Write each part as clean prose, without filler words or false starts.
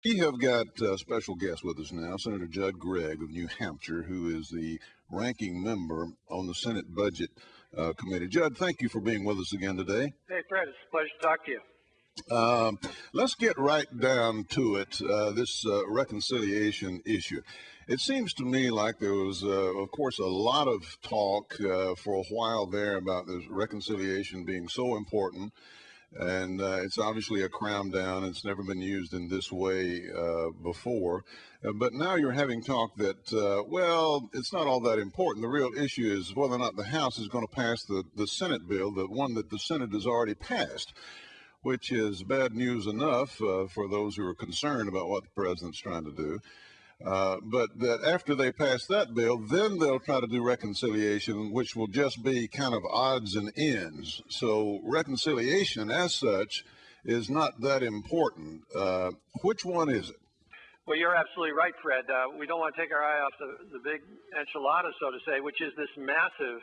We have got a special guest with us now, Senator Judd Gregg of New Hampshire, who is the ranking member on the Senate Budget Committee. Judd, thank you for being with us again today. Hey, Fred, it's a pleasure to talk to you. Let's get right down to it, this reconciliation issue. It seems to me like there was, of course, a lot of talk for a while there about this reconciliation being so important. And it's obviously a cram down. It's never been used in this way before. But now you're having talk that, well, it's not all that important. The real issue is whether or not the House is going to pass the Senate bill, the one that the Senate has already passed, which is bad news enough for those who are concerned about what the president's trying to do. But that after they pass that bill, then they'll try to do reconciliation, which will just be kind of odds and ends. So reconciliation as such is not that important. Which one is it? Well, you're absolutely right, Fred. We don't want to take our eye off the big enchilada, so to say, which is this massive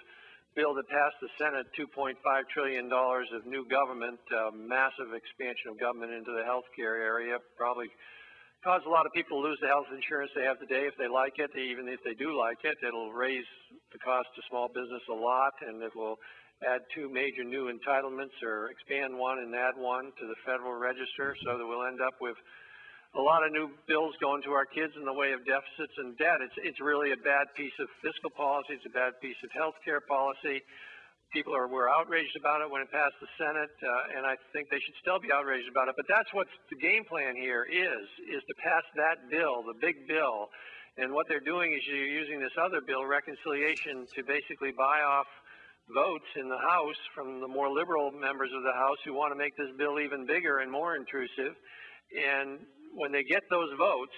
bill that passed the Senate, $2.5 trillion of new government, massive expansion of government into the healthcare area, probably cause a lot of people to lose the health insurance they have today if they like it. Even if they do like it, it'll raise the cost to small business a lot, and it will add two major new entitlements or expand one and add one to the Federal Register, so that we'll end up with a lot of new bills going to our kids in the way of deficits and debt. It's really a bad piece of fiscal policy. It's a bad piece of health care policy. People were outraged about it when it passed the Senate, and I think they should still be outraged about it. But that's what the game plan here is to pass that bill, the big bill. And what they're doing is you're using this other bill, reconciliation, to basically buy off votes in the House from the more liberal members of the House who want to make this bill even bigger and more intrusive. And when they get those votes,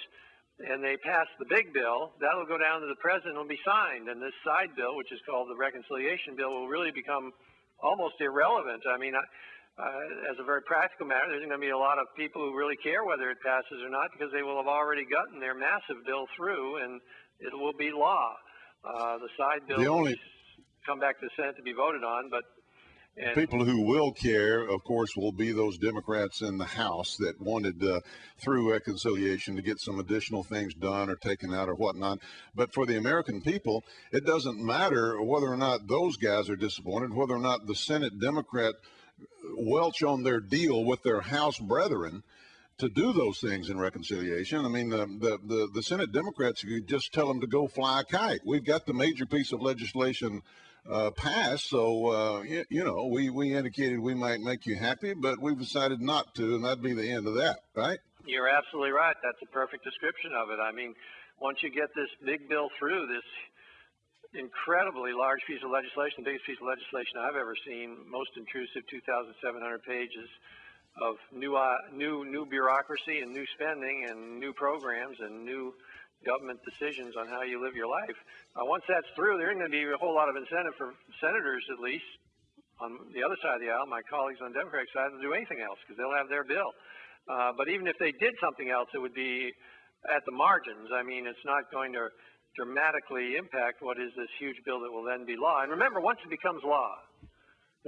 and they pass the big bill, that'll go down to the president and will be signed. And this side bill, which is called the reconciliation bill, will really become almost irrelevant. I mean, as a very practical matter, there's going to be a lot of people who really care whether it passes or not because they will have already gotten their massive bill through, and it will be law. The side bill will come back to the Senate to be voted on, but people who will care, of course, will be those Democrats in the House that wanted, through reconciliation, to get some additional things done or taken out or whatnot. But for the American people, it doesn't matter whether or not those guys are disappointed, whether or not the Senate Democrat welch on their deal with their House brethren to do those things in reconciliation. I mean, the Senate Democrats, you just tell them to go fly a kite. We've got the major piece of legislation passed, so we indicated we might make you happy, but we've decided not to, and that'd be the end of that, right? You're absolutely right. That's a perfect description of it. I mean, once you get this big bill through, this incredibly large piece of legislation, the biggest piece of legislation I've ever seen, most intrusive, 2,700 pages of new bureaucracy and new spending and new programs and new government decisions on how you live your life. Once that's through, there isn't going to be a whole lot of incentive for senators, at least on the other side of the aisle, my colleagues on the Democratic side, to do anything else because they'll have their bill. But even if they did something else, it would be at the margins. I mean, it's not going to dramatically impact what is this huge bill that will then be law. And remember, once it becomes law,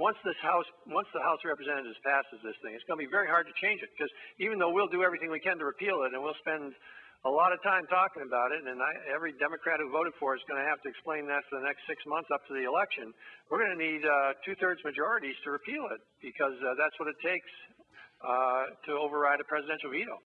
once the House of Representatives passes this thing, it's going to be very hard to change it because even though we'll do everything we can to repeal it, and we'll spend a lot of time talking about it, and every Democrat who voted for it is going to have to explain that for the next 6 months up to the election, we're going to need two-thirds majorities to repeal it because that's what it takes to override a presidential veto.